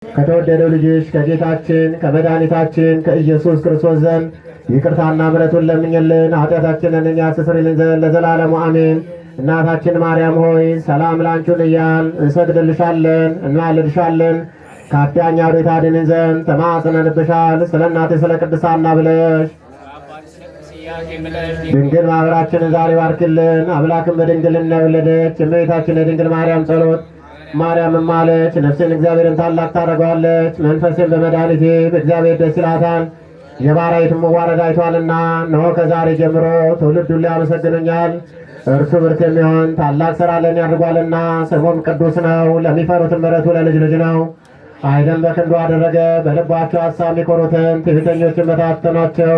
ከተወደደው ልጅሽ ከጌታችን ከመድኃኒታችን ከኢየሱስ ክርስቶስ ዘንድ ይቅርታና ምሕረቱን ለምኝልን ኃጢአታችንን ያስተሰርይልን ዘንድ ለዘላለሙ አሜን። እናታችን ማርያም ሆይ ሰላም ላንቺን እያል እንሰግድልሻለን እንማልድሻለን። ከኃጢአኛ ቤት አድንን ዘንድ ተማጽነንብሻል። ስለ እናቴ ስለ ቅድስት ሐና ብለሽ ድንግል ማኅበራችንን ዛሬ ባርክልን። አምላክን በድንግልና የወለደች የእመቤታችን የድንግል ማርያም ጸሎት ማርያምም ማለች ነፍሴን እግዚአብሔርን ታላቅ ታደርገዋለች፣ መንፈሴን በመድኃኒቴ በእግዚአብሔር ደስ ይላታል። የባሪያይቱን መዋረድ አይቷልና፣ እነሆ ከዛሬ ጀምሮ ትውልድ ሁሉ ያመሰግኑኛል። እርሱ ብርቱ የሚሆን ታላቅ ሥራ ለእኔ አድርጓልና፣ ስሙም ቅዱስ ነው። ለሚፈሩትን ምሕረቱ ለልጅ ልጅ ነው። ኃይልን በክንዱ አደረገ። በልባቸው ሐሳብ የሚኮሩትን ትዕቢተኞችን በታተናቸው።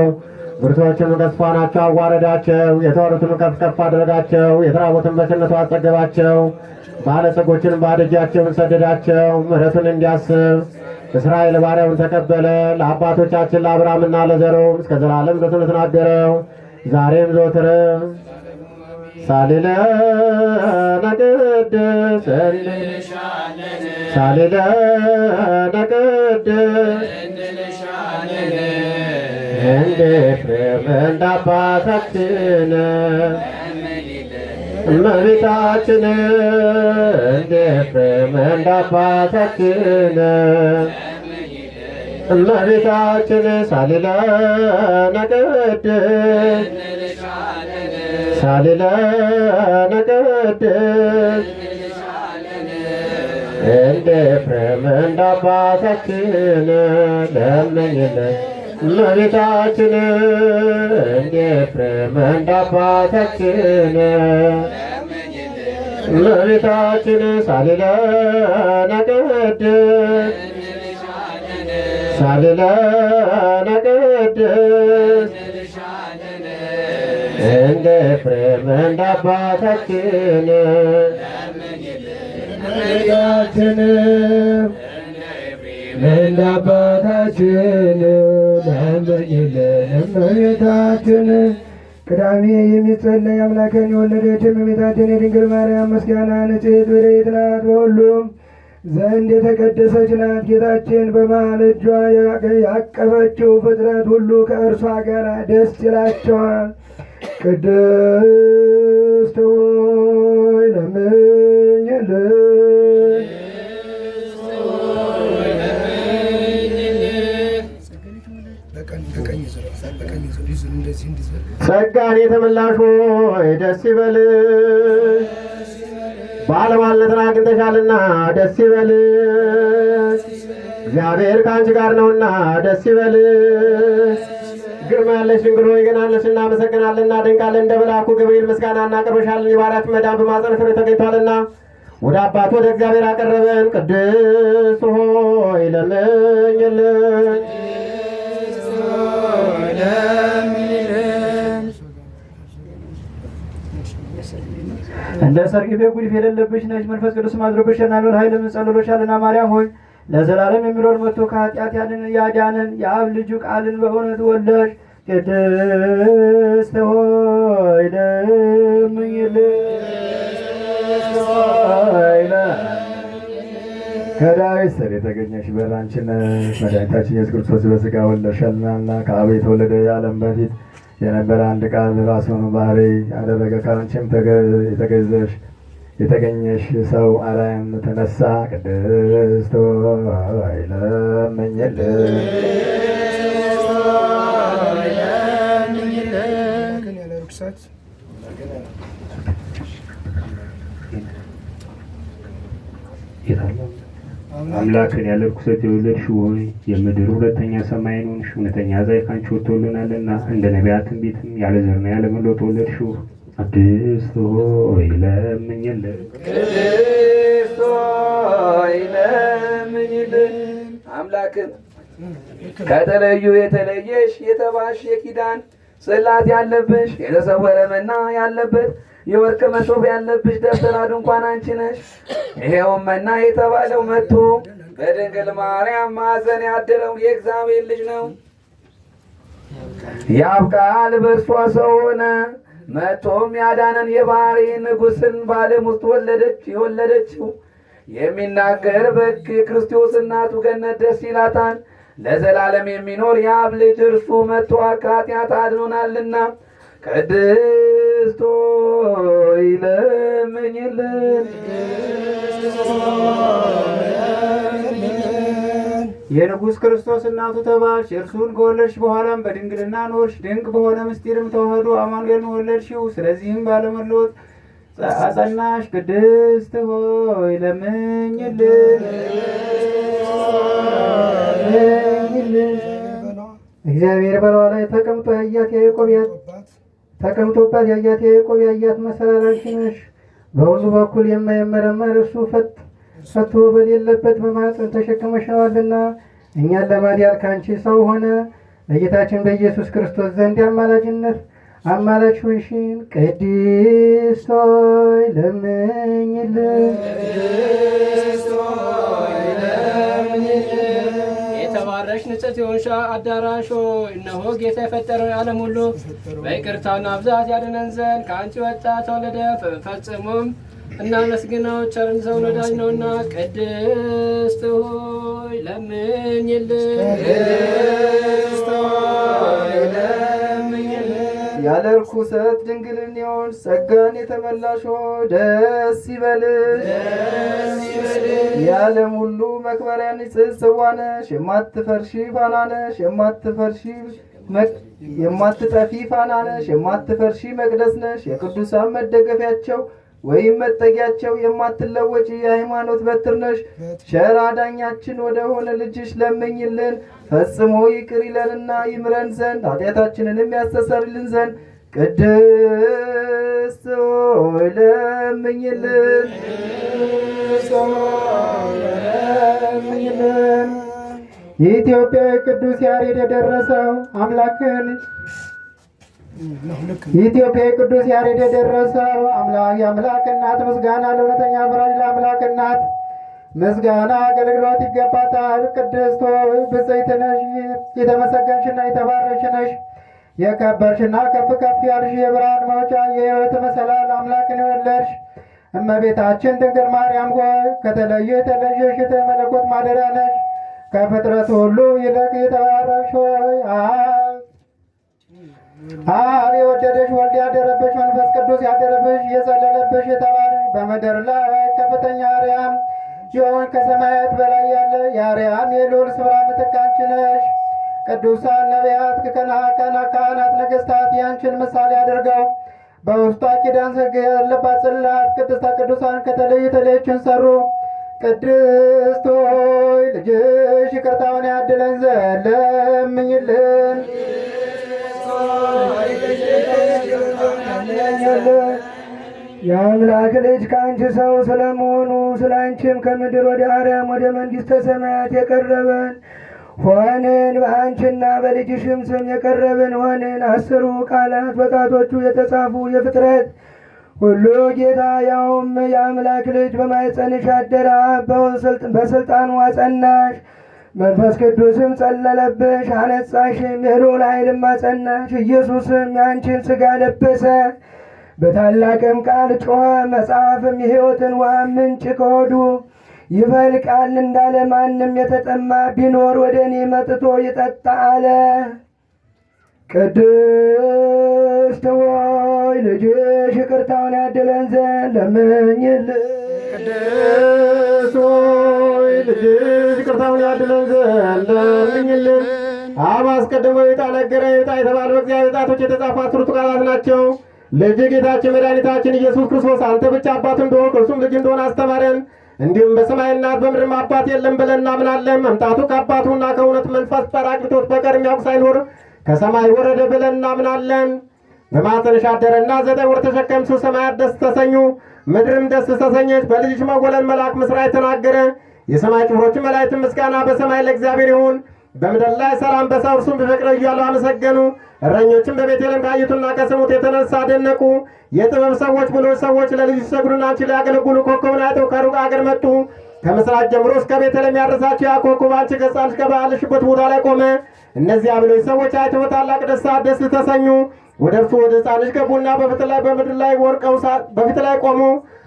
ብርቱዎችን ተስፋ ናቸው አዋረዳቸው። የተዋሩትን ከፍ ከፍ አደረጋቸው። የተራቡትን በቸርነቱ አስጠገባቸው። ባለጸጎችን ባደጃቸውን ሰደዳቸው። ምሕረቱን እንዲያስብ እስራኤል ባሪያውን ተቀበለ። ለአባቶቻችን ለአብርሃምና ለዘሩ እስከ ዘላለም ምሕረቱን ተናገረው። ዛሬም ዘወትርም ሳሊለነ ቅድስት ሳሊለነ ቅድስት እንደ ኤፍሬም እንደ አባታችን እመቤታችን እንደ ኤፍሬም እንደ አባታችን እመቤታችን ሳሊለነ ቅድስት ሳሊለነ ቅድስት እንደ ኤፍሬም እንደ አባታችን ለምኝልን እመቤታችን እንደ ኤፍሬም እንደ አባታችን እመቤታችን ሳሊለነ ቅድስት ሳሊለነ ቅድስት እንደ ኤፍሬም እንደ አባታችን እመቤታችን እንደ አባታችን ለምኝልን እመቤታችን። ቅዳሜ የሚጸለይ አምላክን የወለደች እመቤታችን የድንግል ማርያም ምስጋና ንጽሕት ብርክት ናት፣ በሁሉም ዘንድ የተቀደሰች ናት። ጌታችን በመሃል እጇ ያቀፈችው ፍጥረት ሁሉ ከእርሷ ጋር ደስ ይላቸዋል። ቅድስት ሆይ ለምኝልን። ጸጋን የተመላሽ ሆይ ደስ ይበልሽ፣ ባለሟልነትን አግኝተሻልና ደስ ይበልሽ። እግዚአብሔር ከአንቺ ጋር ነውና ደስ ይበልሽ። ግርማ ያለሽ ድንግል ሆይ ገናነሽ እናመሰግናለን፣ እናደንቃለን። እንደ መልአኩ ገብርኤል ምስጋና እናቀርብሻለን። የባሪያችን መዳን በማኅፀንሽ ፍሬ ተገኝቷልና ወደ አባቱ ወደ እግዚአብሔር አቀረበን። ቅድስት ሆይ ለምኝልን። እንደ ሰርግ ቤት ጉድፍ የሌለብሽ ነሽ፣ መንፈስ ቅዱስ ማድረብሽናል። ኃይል ጸልሎሻልና ማርያም ሆይ ለዘላለም የሚኖር መጥቶ ከኃጢአት ያዳነን የአብ ልጁ ቃልን በእውነት ወለድሽ። ቅድስት ሆይ ለምኝልን። ከዳዊት ስር የተገኘሽ በራንቺ ነሽ። መድኃኒታችን ኢየሱስ ክርስቶስ በሥጋ ወለድሻልና ከአብ የተወለደ የዓለም በፊት የነበረ አንድ ቃል ራሱን ባህሪ ያደረገ ከአንቺም የተገኘሽ ሰው አርያም ተነሳ። ቅድስት ሆይ ለምኝልን። አምላክን ያለ ርኩሰት የወለድሽ ሆይ የምድር ሁለተኛ ሰማይ ነሽ። እውነተኛ ዛይ ካንቺ ወጥቶልናልና እንደ ነቢያት ትንቢትም ያለ ዘርና ያለ መለወጥ ወለድሽው። ቅድስት ሆይ ለምኝልን። ቅድስት ሆይ ለምኝልን። አምላክን ከተለዩ የተለየሽ የተባሽ የኪዳን ጽላት ያለብሽ የተሰወረ መና ያለበት የወርቅ መሶብ ያለብሽ ደብተራ ድንኳን አንቺ ነሽ። ይሄውም መና የተባለው መጥቶ በድንግል ማርያም ማኅፀን ያደረው የእግዚአብሔር ልጅ ነው። የአብ ቃል በእርሷ ሰው ሆነ። መጥቶም ያዳነን የባሕርይ ንጉሥን በዓለም ውስጥ የወለደችው የሚናገር በግ ክርስቶስ እናቱ ገነት ደስ ይላታል። ለዘላለም የሚኖር የአብ ልጅ እርሱ መጥቶ ከኃጢአት አድኖናልና ቅድስት ሆይ ለምኝልን። የንጉሥ ክርስቶስ እናቱ ተባልሽ። እርሱን ከወለድሽ በኋላም በድንግልና ኖርሽ። ድንቅ በሆነ ምስጢርም ተዋህዶ አማኑኤልን ወለድሽው። ስለዚህም ባለመለወጥ አጸናሽ። ቅድስት ሆይ ለምኝልን። እግዚአብሔር በላዋ ላይ ተቀምጦባት ያያት ያዕቆብ ያያት መሰላል አንቺ ነሽ። በሁሉ በኩል የማይመረመር እሱ ፈቶ በሌለበት በማኅፀን ተሸክመሽዋልና እኛን ለማዳን ከአንቺ ሰው ሆነ። በጌታችን በኢየሱስ ክርስቶስ ዘንድ አማላጅ ሁንሽን። ቅድስት ሆይ ለምኝልን። የተባረክሽ ንጽሕት የሆንሽ አዳራሽ ሆይ እነሆ ጌታ የፈጠረውን ዓለም ሁሉ በይቅርታውና ብዛት ያድነን ዘንድ ከአንቺ ወጣ ተወለደ። ፈጽሞም እናመስግነው ቸርን ሰውን ወዳጅ ነውና ቅድስት ሆይ ለምኝልን። ያለ ርኩሰት ድንግልን የሆንሽ ጸጋን የተመላሽ ሆይ ደስ ይበልሽ። የዓለም ሁሉ መክበሪያ ንጽሕት ጽዋ ነሽ። የማትፈርሺ ፋና ነሽ። የማትጠፊ ፋና ነሽ። የማትፈርሺ መቅደስ ነሽ። የቅዱሳን መደገፊያቸው ወይም መጠጊያቸው የማትለወጪ የሃይማኖት በትር ነሽ። ቸር አዳኛችን ወደ ሆነ ልጅሽ ለምኝልን። ፈጽሞ ይቅር ይለንና ይምረን ዘንድ ኃጢአታችንንም ያስተሰርይልን ዘንድ ቅድስት ሆይ ለምኝልን። የኢትዮጵያ ቅዱስ ያሬድ የደረሰው አምላክን የኢትዮጵያ ቅዱስ ያሬድ የደረሰው የአምላክ እናት ምስጋና ለእውነተኛ ፈራጅ ለአምላክ እናት ምስጋና አገልግሎት ይገባታል። ቅድስት ሆይ ብፅዕት ነሽ፣ የተመሰገንሽና የተባረክሽ ነሽ። የከበርሽና ከፍ ከፍ ያልሽ የብርሃን መውጫ የሕይወት መሰላል አምላክን የወለድሽ እመቤታችን ድንግል ማርያም ሆይ ከተለዩ የተለየሽ የመለኮት ማደሪያ ነሽ። ከፍጥረት ሁሉ ይልቅ የተባረክሽ ሆይ አብ የወደደሽ ወልድ ያደረብሽ መንፈስ ቅዱስ ያደረብሽ የጸለለብሽ የተባልሽ በምድር ላይ ከፍተኛ አርያም ሲሆን ከሰማያት በላይ ያለ የአርያም የልዑል ስፍራ ምትክ አንቺ ነሽ። ቅዱሳን ነቢያት፣ ካህናት፣ ነገሥታት ያንቺን ምሳሌ አድርገው በውስጧ ኪዳን ያለባት ጽላት ቅድስተ ቅዱሳን ከተለየችን ሰሩ። ቅድስት ሆይ ልጅሽ ይቅርታውን ያድለን ዘንድ ለምኝልን። የአምላክ ልጅ ከአንቺ ሰው ስለመሆኑ ስለ አንቺም ከምድር ወደ አርያም ወደ መንግሥተ ሰማያት የቀረበን ሆንን። በአንቺና በልጅሽም ስም የቀረብን ሆንን። 10ሩ ቃላት በጣቶቹ የተጻፉ የፍጥረት ሁሉ ጌታ ያውም የአምላክ ልጅ በማኅፀንሽ አደረ። በስልጣኑ አጸናሽ። መንፈስ ቅዱስም ጸለለብሽ፣ አነጻሽም። የልዑል ኃይልም አጸናሽ። ኢየሱስም የአንቺን ሥጋ ለበሰ፣ በታላቅም ቃል ጮኸ። መጽሐፍም የሕይወትን ውሃ ምንጭ ከሆዱ ይፈልቃል እንዳለ ማንም የተጠማ ቢኖር ወደ እኔ መጥቶ ይጠጣ አለ። ቅድስት ሆይ ልጅሽ ይቅርታውን ያድለን ዘንድ ለምኝልን። ቅድስት ሆይ ልጅሽ ይቅርታውን ያድለን ዘንድ ለምኝልን። አብ አስቀድሞ ዕጣ ነገረ። ዕጣ የተባሉ በእግዚአብሔር ጣቶች የተጻፉ 10ቱ ቃላት ናቸው። ልጅ ጌታችን መድኃኒታችን ኢየሱስ ክርስቶስ አንተ ብቻ አባት እንደሆንክ እርሱም ልጅ እንደሆነ አስተማረን። እንዲሁም በሰማይ እናት በምድርም አባት የለም ብለን እናምናለን። መምጣቱ ከአባቱና ከእውነት መንፈስ ጰራቅሊጦስ በቀር የሚያውቅ ሳይኖር ከሰማይ ወረደ ብለን እናምናለን። በማኅፀንሽ አደረና 9 ወር ተሸከምሽው። ሰማያት ደስ ተሰኙ፣ ምድርም ደስ ተሰኘች። በልጅሽ መወለድ መልአክ ምስራች ተናገረ። የሰማይ ጭፍሮች መላእክት ምስጋና በሰማይ ለእግዚአብሔር ይሁን፣ በምድር ላይ ሰላም በሰው እርሱም በፍቅር እያሉ አመሰገኑ። እረኞችም በቤተልሔም ካዩትና ከሰሙት የተነሳ አደነቁ። የጥበብ ሰዎች ብሎች ሰዎች ለልጅ ሲሰግዱና አንቺ ሊያገለግሉ ኮከቡን አይተው ከሩቅ አገር መጡ። ከምስራቅ ጀምሮ እስከ ቤተልሔም ያደረሳቸው ያ ኮከብ አንቺ ገጻልሽ ከባለሽበት ቦታ ላይ ቆመ። እነዚያ ብሎች ሰዎች አይተው ታላቅ ደስ ተሰኙ። ወደ እርሱ ወደ ሕፃንሽ ገቡና በፊት ላይ ቆሙ።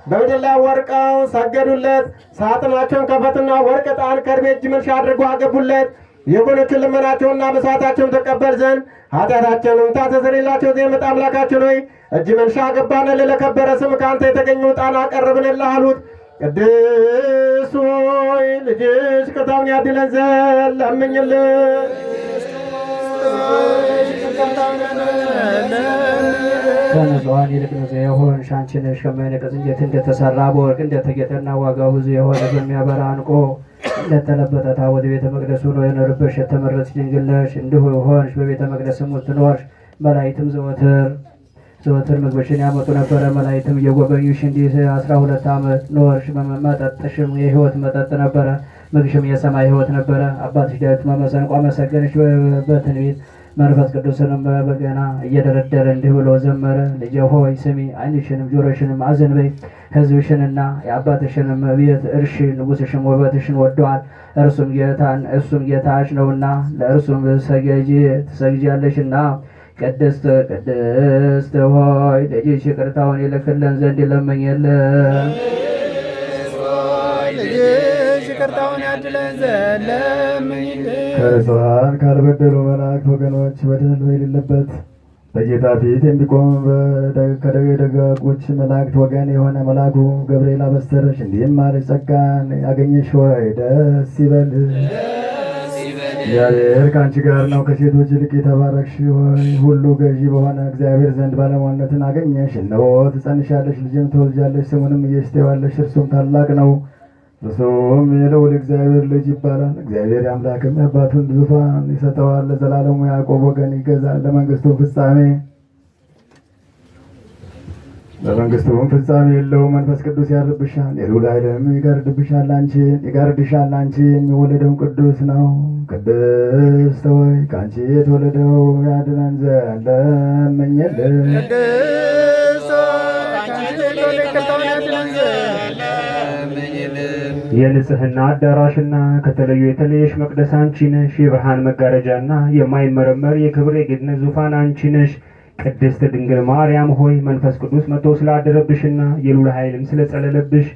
በምድር ላይ ወርቀው ሰገዱለት። ሳጥናቸውን ከፈትና ወርቅ፣ ዕጣን፣ ከርቤ፣ እጅ መንሻ አድርገው አገቡለት። የጎኖችን ልመናቸውና መስዋዕታቸውን ተቀበል ዘንድ ኃጢአታቸውንም ታስተሰርይላቸው ዘንድ አምላካችን ሆይ እጅ መንሻ አገባንልህ። ለከበረ ስም ከአንተ የተገኙ ዕጣን አቀረብንልህ አሉት። ቅዱስ ሆይ ልጅሽ ቅርታውን ያድለን ዘንድ ለምኝልን። ከንጹሐን ይልቅ ንጹሕ የሆንሽ አንቺ ነሽ። ከማይነቀዝ እንጨት እንደተሰራ በወርቅ እንደተጌጠና ዋጋው ብዙ የሆነ በሚያበራ ዕንቁ እንደተለበጠ ታቦት ቤተ መቅደስ ሆኖ የኖርብሽ የተመረጥሽ ድንግል ነሽ። እንዲሁ ሆንሽ በቤተ መቅደስም ውስጥ ኖርሽ። መላእክትም ዘወትር ምግብሽን ያመጡ ነበረ። መላእክትም እየጎበኙሽ እንዲህ 12 ዓመት ኖርሽ። መጠጥሽም የሕይወት መጠጥ ነበረ፣ ምግብሽም የሰማይ ሕይወት ነበረ። አባትሽ ዳዊት መሰንቆ አመሰገንሽ። በትንቢት መንፈስ ቅዱስንም በገና እየደረደረ እንዲህ ብሎ ዘመረ። ልጄ ሆይ ስሚ፣ ዓይንሽንም ጆሮሽንም አዘንበይ። ሕዝብሽንና የአባትሽንም ቤት እርሺ። ንጉሥሽም ውበትሽን ወደዋል፣ እሱም ጌታሽ ነውና ለእርሱም ትሰግጃለሽና። ቅድስት ሆይ ልጅሽ ይቅርታውን ይልክልን ዘንድ ይለመኝልን። ይቅርታውን ያድለን ዘንድ ለምኝልን። ከንጹሐን ካልበደሉ መላእክት ወገኖች በደል የሌለበት በጌታ ፊት የሚቆም ከደጋጎች መላእክት ወገን የሆነ መልአኩ ገብርኤል አበሰረሽ፣ እንዲህም አለች፣ ጸጋን ያገኘሽ ሆይ ደስ ይበልሽ፣ እግዚአብሔር ከአንቺ ጋር ነው። ከሴቶች ይልቅ የተባረክሽ ሆይ ሁሉ ገዢ በሆነ እግዚአብሔር ዘንድ ባለሟልነትን አገኘሽ። እነሆ ትጸንሻለሽ፣ ልጅም ትወልጃለሽ፣ ስሙንም ኢየሱስ ትዪዋለሽ። እርሱም ታላቅ ነው፣ እርሱም የልዑል እግዚአብሔር ልጅ ይባላል። እግዚአብሔር የአምላክም የአባቱን ዙፋን ይሰጠዋል፣ ለዘላለሙ ያዕቆብ ወገን ይገዛል። ለመንግስቱም ፍጻሜ የለውም። መንፈስ ቅዱስ ያድርብሻል፣ የልዑል ኃይልም ይጋርድሻል። አንቺን የሚወለደውም ቅዱስ ነው። ቅድስት ሆይ ከአንቺ የተወለደው ያድነን ዘንድ ለምኝልን። የንጽህና አዳራሽና ከተለዩ የተለየሽ መቅደስ አንቺ ነሽ። የብርሃን መጋረጃና የማይመረመር የክብር የጌትነት ዙፋን አንቺ ነሽ። ቅድስት ድንግል ማርያም ሆይ መንፈስ ቅዱስ መጥቶ ስላደረብሽና የልዑል ኃይልም ስለጸለለብሽ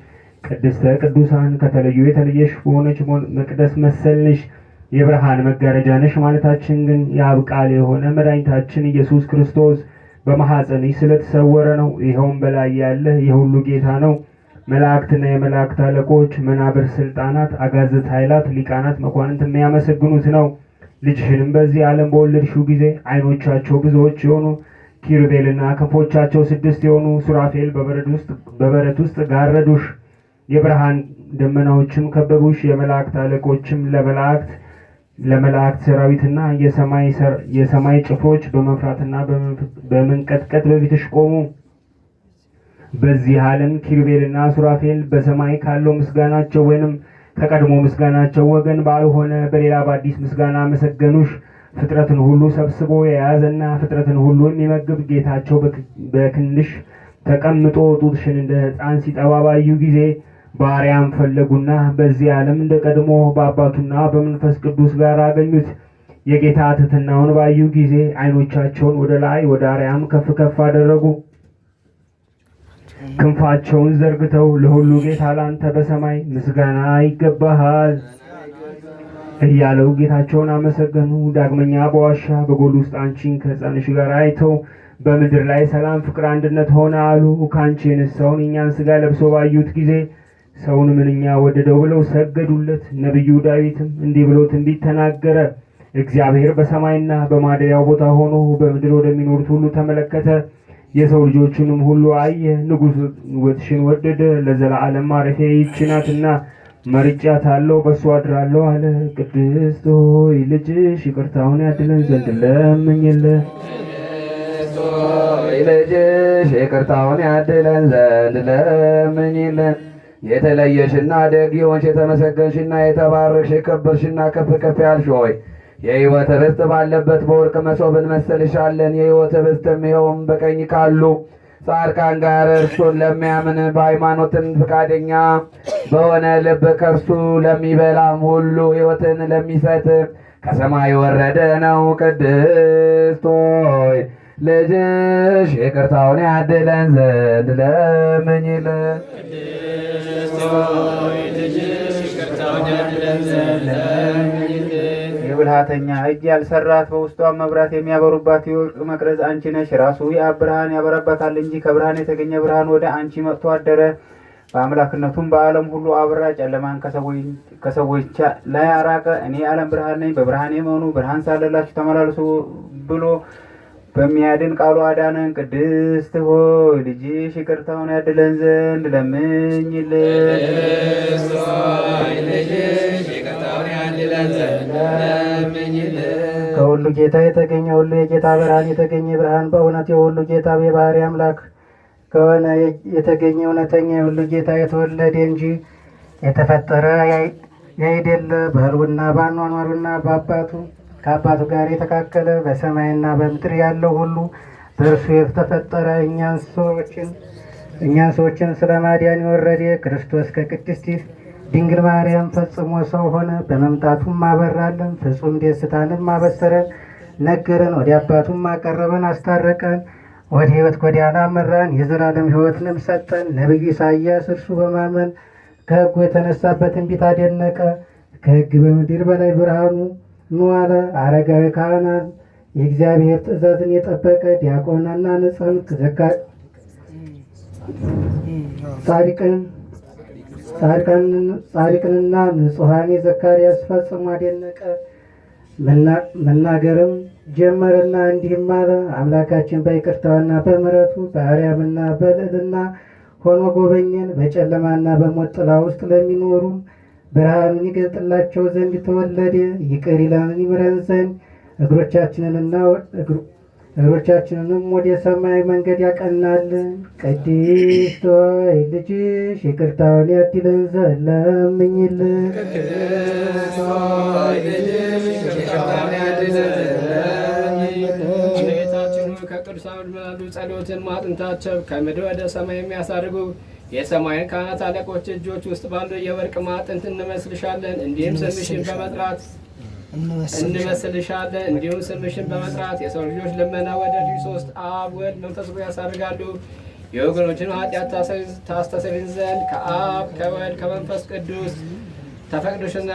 ቅድስተ ቅዱሳን ከተለዩ የተለየሽ በሆነች መቅደስ መሰልንሽ። የብርሃን መጋረጃ ነሽ ማለታችን ግን የአብ ቃል የሆነ መድኃኒታችን ኢየሱስ ክርስቶስ በማኅፀንሽ ስለተሰወረ ነው። ይኸውም በላይ ያለ የሁሉ ጌታ ነው። መላእክትና የመላእክት አለቆች፣ መናብር፣ ስልጣናት፣ አጋዝት፣ ኃይላት፣ ሊቃናት፣ መኳንንት የሚያመሰግኑት ነው። ልጅሽንም በዚህ ዓለም በወለድሽው ጊዜ ዓይኖቻቸው ብዙዎች የሆኑ ኪሩቤልና ክንፎቻቸው 6 የሆኑ ሱራፌል በበረት ውስጥ ጋረዱሽ። የብርሃን ደመናዎችም ከበቡሽ። የመላእክት አለቆችም ለመላእክት ሰራዊትና የሰማይ ጭፍሮች በመፍራትና በመንቀጥቀጥ በፊትሽ ቆሙ። በዚህ ዓለም ኪሩቤልና ሱራፌል በሰማይ ካለው ምስጋናቸው ወይንም ከቀድሞ ምስጋናቸው ወገን ባልሆነ በሌላ በአዲስ ምስጋና መሰገኑሽ። ፍጥረትን ሁሉ ሰብስቦ የያዘና ፍጥረትን ሁሉ የሚመግብ ጌታቸው በክንድሽ ተቀምጦ ጡትሽን እንደ ሕፃን ሲጠባ ባዩ ጊዜ ባሪያም ፈለጉና በዚህ ዓለም እንደ ቀድሞ በአባቱና በመንፈስ ቅዱስ ጋር አገኙት። የጌታ ትሕትናውን ባዩ ጊዜ ዓይኖቻቸውን ወደ ላይ ወደ አርያም ከፍ ከፍ አደረጉ። ክንፋቸውን ዘርግተው ለሁሉ ጌታ ላንተ በሰማይ ምስጋና ይገባሃል እያለው ጌታቸውን አመሰገኑ። ዳግመኛ በዋሻ በጎል ውስጥ አንቺን ከሕፃንሽ ጋር አይተው በምድር ላይ ሰላም፣ ፍቅር፣ አንድነት ሆነ አሉ። ከአንቺ የነሳውን እኛን ሥጋ ለብሶ ባዩት ጊዜ ሰውን ምንኛ ወደደው ብለው ሰገዱለት። ነቢዩ ዳዊትም እንዲህ ብሎ ትንቢት ተናገረ። እግዚአብሔር በሰማይና በማደሪያው ቦታ ሆኖ በምድር ወደሚኖሩት ሁሉ ተመለከተ፣ የሰው ልጆቹንም ሁሉ አየ። ንጉሥ ውበትሽን ወደደ፣ ለዘላለም ማረፊያ ይህች ናትና መርጫታለሁ፣ በእሱ አድራለሁ አለ። ቅድስት ሆይ ልጅሽ ይቅርታውን ያድለን ዘንድ ለምኝልን። ልጅሽ ይቅርታውን ያድለን ዘንድ ለምኝልን። የተለየሽና ደግ የሆንሽ የተመሰገንሽና የተባረክሽ የከበርሽና ከፍ ከፍ ያልሽ ሆይ የሕይወት ኅብስት ባለበት በወርቅ መሶብ እንመስልሻለን። የሕይወት ኅብስትም ይኸውም በቀኝ ካሉ ጻድቃን ጋር እርሱን ለሚያምን በሃይማኖትን ፈቃደኛ በሆነ ልብ ከእርሱ ለሚበላም ሁሉ ሕይወትን ለሚሰጥ ከሰማይ ወረደ ነው። ቅድስት ሆይ ልጅሽ ይቅርታውን ያድለን ዘንድ ለምኝልን። የብልሃተኛ እጅ ያልሰራት በውስጧን መብራት የሚያበሩባት የወርቅ መቅረዝ አንቺ ነሽ። ራሱ የአብ ብርሃን ያበራባታል እንጂ ከብርሃን የተገኘ ብርሃን ወደ አንቺ መጥቶ አደረ። በአምላክነቱም በዓለም ሁሉ አብራ፣ ጨለማን ከሰዎች ላይ አራቀ። እኔ የዓለም ብርሃን ነኝ፣ በብርሃን የመኑ ብርሃን ሳለላችሁ ተመላለሱ ብሎ በሚያድን ቃሉ አዳነን። ቅድስት ሆይ ልጅሽ ይቅርታውን ያድለን ዘንድ ለምኝልን። ከሁሉ ጌታ የተገኘ ሁሉ የጌታ ብርሃን የተገኘ ብርሃን በእውነት የሁሉ ጌታ የባህሪ አምላክ ከሆነ የተገኘ እውነተኛ የሁሉ ጌታ የተወለደ እንጂ የተፈጠረ ያይደለ በሕልውና በአኗኗሩና ከአባቱ ጋር የተካከለ በሰማይና በምድር ያለው ሁሉ በእርሱ የተፈጠረ እኛን ሰዎችን ስለ ማዳን የወረደ ክርስቶስ ከቅድስት ድንግል ማርያም ፈጽሞ ሰው ሆነ። በመምጣቱም አበራለን፣ ፍጹም ደስታንም አበሰረን፣ ነገረን፣ ወደ አባቱም አቀረበን፣ አስታረቀን፣ ወደ ሕይወት ጎዳና መራን፣ የዘላለም ሕይወትንም ሰጠን። ነቢዩ ኢሳይያስ እርሱ በማመን ከሕጉ የተነሳበት ትንቢት አደነቀ። ከሕግ በምድር በላይ ብርሃኑ ኑ አለ። አረጋዊ ካህናት የእግዚአብሔር ትእዛዝን የጠበቀ ዲያቆናና ንጽሕት ጻድቅንና ንጹሐን ዘካርያስ ፈጽሞ አደነቀ። መናገርም ጀመረና እንዲህም አለ። አምላካችን በይቅርታውና በምሕረቱ በአርያምና በልዕልና ሆኖ ጎበኘን። በጨለማና በሞት ጥላ ውስጥ ለሚኖሩም ብርሃኑን ይገልጥላቸው ዘንድ ተወለደ። ይቅር ይለን ይምረን ዘንድ እግሮቻችንንም ወደ ሰማይ መንገድ ያቀናልን። ቅድስት ሆይ ልጅሽ ይቅርታውን ያድለን ዘንድ ለምኝልን። ከቅዱሳን መላሉ ጸሎትን ማጥንታቸው ከምድር ወደ ሰማይ የሚያሳርጉ የሰማይን ካህናት አለቆች እጆች ውስጥ ባሉ የወርቅ ማዕጠንት እንመስልሻለን። እንዲሁም ስምሽን በመጥራት የሰው ልጆች ልመና ወደ ሶስት አብ ወልድ መንፈስ ቅዱስ ያሳርጋሉ። የወገኖችን ኃጢአት ታስተሰርይ ዘንድ ከአብ ከወልድ ከመንፈስ ቅዱስ ተፈቅዶሽና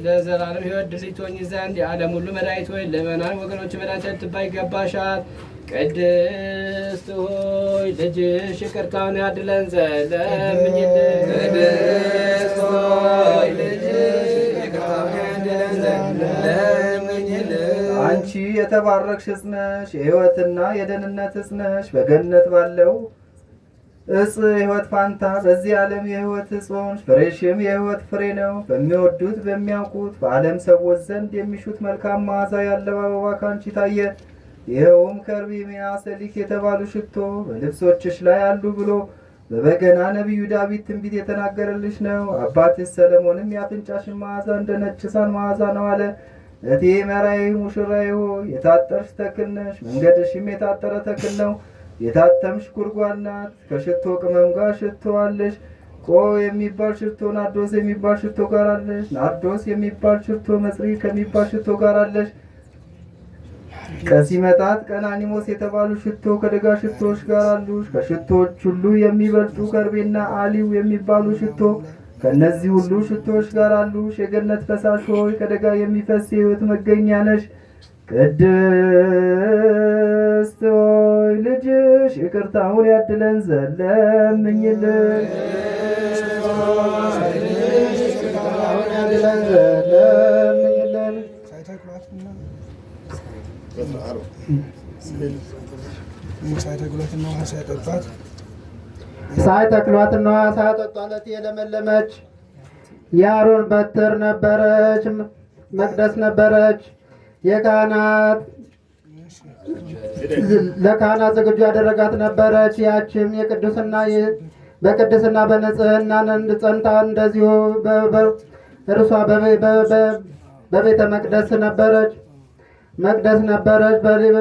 ለዘላለም ሕይወት ድልድይ ትሆኚ ዘንድ የዓለም ሁሉ መድኃኒት ሆይ ለምእመናን ወገኖች መድኃኒት ልትባይ ይገባሻል። ቅድስት ሆይ ልጅሽ ይቅርታውን ያድለን ዘንድ ለምኝልን። አንቺ የተባረክሽ ዕፅ ነሽ፣ የሕይወትና የደህንነት ዕፅ ነሽ። በገነት ባለው ዕፅ ሕይወት ፋንታ በዚህ ዓለም የሕይወት ዕፅ ሆንሽ። ፍሬሽም የሕይወት ፍሬ ነው። በሚወዱት በሚያውቁት በዓለም ሰዎች ዘንድ የሚሹት መልካም መዓዛ ያለው አበባ ካንቺ ታየ። ይኸውም ከርቤ፣ ሰሊክ የተባሉ ሽቶ በልብሶችሽ ላይ አሉ ብሎ በበገና ነቢዩ ዳዊት ትንቢት የተናገረልሽ ነው። አባትሽ ሰለሞንም የአፍንጫሽን መዓዛ እንደ ነጭ ሳር መዓዛ ነው አለ። እቴ መራዬ ሙሽራዬ ሆይ የታጠርሽ ተክል ነሽ፣ መንገድሽም የታጠረ ተክል ነው። የታተምሽ ጉድጓድ ናት፣ ከሽቶ ቅመም ጋር ሽቶ አለሽ። ቆ የሚባል ሽቶ ናርዶስ የሚባል ሽቶ ጋር አለሽ። ናርዶስ የሚባል ሽቶ መጽሪ ከሚባል ሽቶ ጋር አለሽ። ቀሲመጣት ቀናኒሞስ የተባሉ ሽቶ ከደጋ ሽቶዎች ጋር አሉሽ። ከሽቶዎች ሁሉ የሚበልጡ ከርቤና አሊው የሚባሉ ሽቶ ከእነዚህ ሁሉ ሽቶዎች ጋር አሉሽ። የገነት ፈሳሽ ሆይ ከደጋ የሚፈስ የሕይወት መገኛ ነሽ። ቅድስት ሆይ ልጅሽ ይቅርታውን ያድለን ዘንድ ለምኝልን። ሳይተክሏትና ውሃ ሳይጠጧት ሳይተክሏትና ውሃ ሳያጠጧት የለመለመች የአሮን በትር ነበረች፣ መቅደስ ነበረች። ለካህናት ዝግጁ ያደረጋት ነበረች። ያችም በቅድስና በንጽህና ጸንታ እንደዚሁ እርሷ በቤተ መቅደስ ነበረች።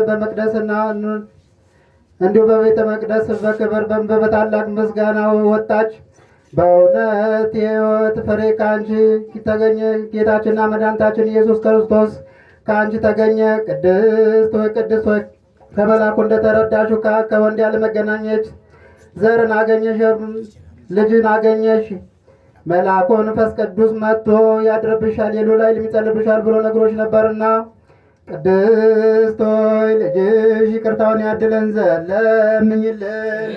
በመቅደስና እንዲሁ በቤተ መቅደስ በክብር በታላቅ ምስጋና ወጣች። በእውነት የሕይወት ፍሬ ከአንቺ ተገኘ። ጌታችንና መድኃኒታችን ኢየሱስ ክርስቶስ ከአንቺ ተገኘ። ቅድስት ሆይ ከመልአኩ እንደተረዳሽው ከወንድ ያለ መገናኘች ዘርን አገኘሽ፣ ልጅን አገኘሽ። መልአኩ መንፈስ ቅዱስ መጥቶ ያድርብሻል፣ የልዑል ኃይል ይጸልብሻል ብሎ ነግሮች ነበርና ቅድስት ሆይ ልጅሽ ይቅርታውን ያድለን ዘንድ ለምኝልን።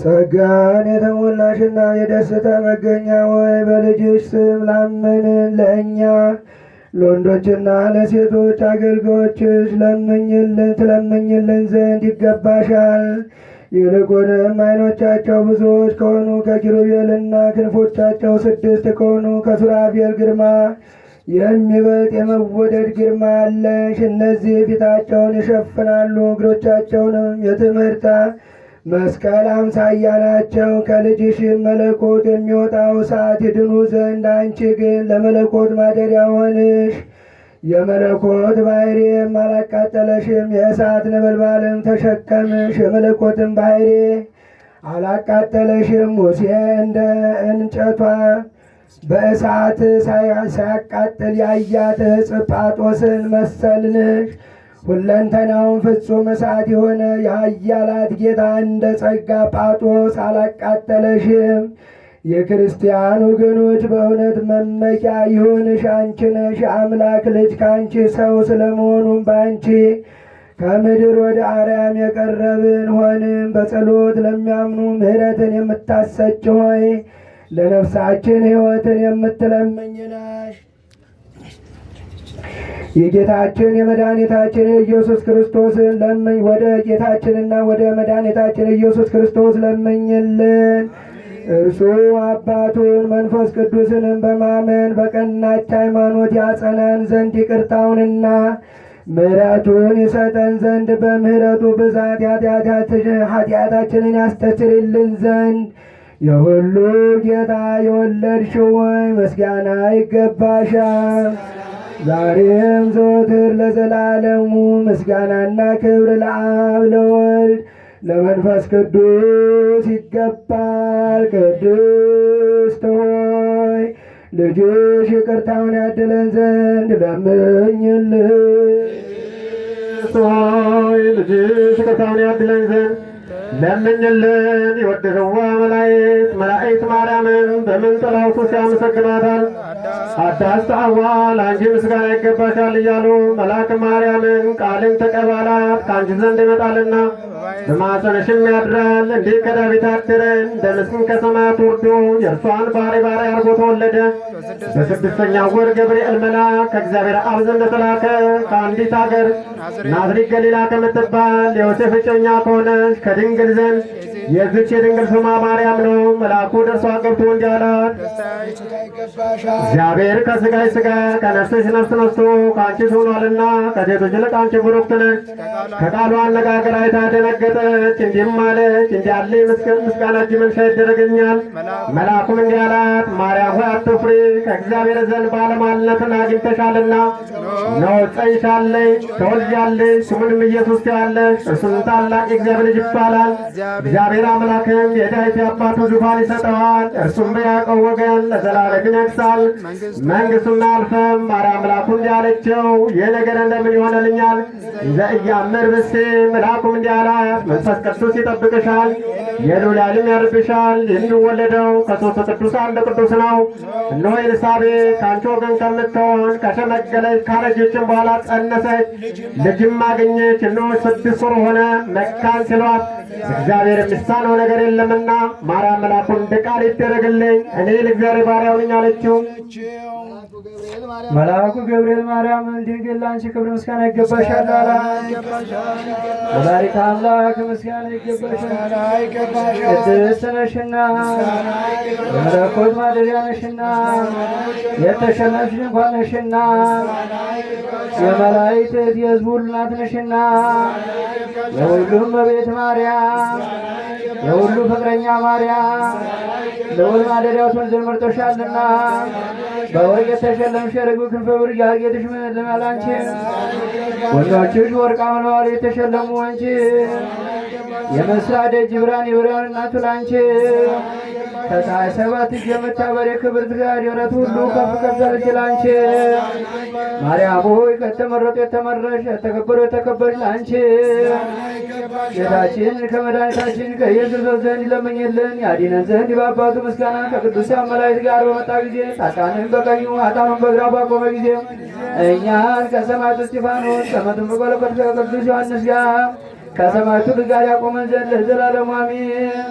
ጸጋን የተሞላሽና የደስታ መገኛ ወይ በልጅሽ ስም ላመንን ለእኛ ለወንዶችና ለሴቶች አገልጋዮችሽ ትለምኝልን ዘንድ ይገባሻል። ይልቁንም ዓይኖቻቸው ብዙዎች ከሆኑ ከኪሩቤልና ክንፎቻቸው 6 ከሆኑ ከሱራፌል ግርማ የሚበልጥ የመወደድ ግርማ አለሽ። እነዚህ ፊታቸውን ይሸፍናሉ፣ እግሮቻቸውንም የትምህርት መስቀል አምሳያ ናቸው። ከልጅሽ መለኮት የሚወጣው እሳት ይድኑ ዘንድ አንቺ ግን ለመለኮት ማደሪያ ሆንሽ። የመለኮት ባሕርይም አላቃጠለሽም፣ የእሳት ነበልባልም ተሸከምሽ። የመለኮትም ባሕርይ አላቃጠለሽም። ሙሴ እንደ እንጨቷ በእሳት ሳያቃጥል ያያት ዕፀ ጳጦስን መሰልንሽ። ሁለንተናውን ፍጹም እሳት የሆነ የኃያላት ጌታ እንደ ጸጋ ጳጦስ አላቃጠለሽም። የክርስቲያን ወገኖች በእውነት መመኪያ ይሁንሽ አንቺ ነሽ። የአምላክ ልጅ ከአንቺ ሰው ስለመሆኑም በአንቺ ከምድር ወደ አርያም የቀረብን ሆንም። በጸሎት ለሚያምኑ ምሕረትን የምታሰጭ ሆይ ለነፍሳችን ሕይወትን የምትለምኝ ነሽ። የጌታችን የመድኃኒታችን የኢየሱስ ክርስቶስን ለምኝ ወደ ጌታችንና ወደ መድኃኒታችን ኢየሱስ ክርስቶስ ለምኝልን። እርሱ አባቱን መንፈስ ቅዱስንም በማመን በቀናች ሃይማኖት ያጸናን ዘንድ ይቅርታውንና ምሕረቱን ይሰጠን ዘንድ በምሕረቱ ብዛት ኃጢአታችንን ያስተሰርይልን ዘንድ የሁሉ ጌታ የወለድሽው ሆይ ምስጋና ይገባሻል። ዛሬም ዘወትር ለዘላለሙ ምስጋናና ክብር ለአብ ለወልድ ለመንፈስ ቅዱስ ይገባል። ቅድስት ሆይ ልጅሽ ይቅርታውን ያድለን ዘንድ ለምኝልን። ሆይ ልጅሽ ይቅርታውን ያድለን ዘንድ ለምኝልን። የወደደዋ መላእክት ማርያምን በምን ጥላው ሲያመሰግኗታል? አዳስተአዋ ለአንቺ ምስጋና ይገባሻል እያሉ መልአክ ማርያምን ቃልን ተቀበላት ከአንቺ ዘንድ ይመጣልና በማኅፀንሽም ያድራል። እንዲህ ከዳዊት አደረ እንደ ምስኪን ከሰማያት ወርዶ የእርሷን ባሪያ አድርጎ ተወለደ። በስድስተኛው ወር ገብርኤል መልአክ ከእግዚአብሔር አብ ዘንድ ተላከ ከአንዲት አገር ናዝሬት ገሊላ ከምትባል የዮሴፍ እጮኛ ከሆነች ከድንግል ዘንድ የዚች የድንግል ስሟ ማርያም ነው። መልአኩ ደርሷ ገብቶ እንዲህ አላት፣ እግዚአብሔር ከሥጋሽ ሥጋ ከነፍስሽ ነፍስ ነስቶ ከአንቺ ሆኗልና ከሴቶች ይልቅ አንቺ ቡሩክት ነሽ። ከቃሉ አነጋገር አይታ ደነገጠች፣ እንዲህም አለች፣ እንዲህ ያለ ምስጋና እጅ መንሻ ይደረገኛል። መልአኩም እንዲህ አላት፣ ማርያም ሆይ አትፍሪ፣ ከእግዚአብሔር ዘንድ ባለሟልነትን አግኝተሻልና እነሆ ትጸንሻለሽ፣ ትወልጃለሽ፣ ስሙንም ኢየሱስ ትዪዋለሽ። እርሱም ታላቅ የእግዚአብሔር ልጅ ይባላል። እግዚአብሔር አምላክም የዳዊት የአባቱ ዙፋን ይሰጠዋል። እርሱም በያዕቆብ ወገን ለዘላለም ይነግሣል፣ መንግሥቱን አያልፍም። ማርያም አምላኩን እንዲህ አለችው፣ ይህ ነገር እንደምን ይሆንልኛል? ዘኢያእምር ብእሴ። መልአኩም እንዲህ አላት፣ መንፈስ ቅዱስ ይጠብቅሻል፣ የልዑል ኃይልም ያድርብሻል። የሚወለደው ከሦስቱ ቅዱስ አንድ ቅዱስ ነው። እነሆ ኤልሳቤጥ ከአንቺ ወገን ከምትሆን ከሸመገለች ካረጀችም በኋላ ጸነሰች፣ ልጅም አገኘች። እነሆ 6 ወር ሆነ፣ መካን ሲሏት እግዚአብሔር የሚሳነው ነገር የለምና ማርያም መልአኩን እንደ ቃል ይደረግልኝ እኔ ለእግዚአብሔር ባሪያው ነኝ አለችው። መልአኩ ገብርኤል ማርያምን ድንግል ላንቺ ክብር ምስጋና ይገባሻል አላት። ወላዲተ አምላክ ምስጋና ይገባሻል። ቅድስት ነሽና የመለኮት ማደሪያ ነሽና የተሸነፍሽ ድንኳን ነሽና የመላእክት የሕዝቡ ሁሉ እናት ነሽና የሁሉም እመቤት ማርያም የሁሉ ፍቅረኛ ማርያም ልዑል ማደሪያው ትሆን መርጦሻልና በወርቅ የተሸለምሽ ርግብ ክንፈ ብርቅ ያጌጥሽ ምንልናል አንቺ ወንዶችሽ ወርቅ አምለዋል የተሸለሙ አንቺ የመስራ ደጅ ብርሃን የብርሃን እናቱ ላንቺ ከፀሐይ ሰባት እጅ የምታበሪ ክብርት ጋር የእውነት ሁሉ ከፍ ከፍ ያለች ላንቺ ማርያም ሆይ ከተመረጡ የተመረሽ የተከበሩ የተከበርሽ ላንቺ ጌታችን ከመድኃኒታችን ከኢየሱስ ዘንድ ይለምኝልን ያድነን ዘንድ በአባቱ ምስጋና ከቅዱሳን መላእክት ጋር በመጣ ጊዜ ጻድቃንን በቀኙ ኃጥአኑን በግራ ባቆመ ጊዜ እኛን ከሰማዕቱ እስጢፋኖስ ከመጥምቁ መለኮት ከቅዱስ ዮሐንስ ጋር ከሰማዕቱ ጋር ያቆመን ዘንድ ለዘላለሙ አሜን።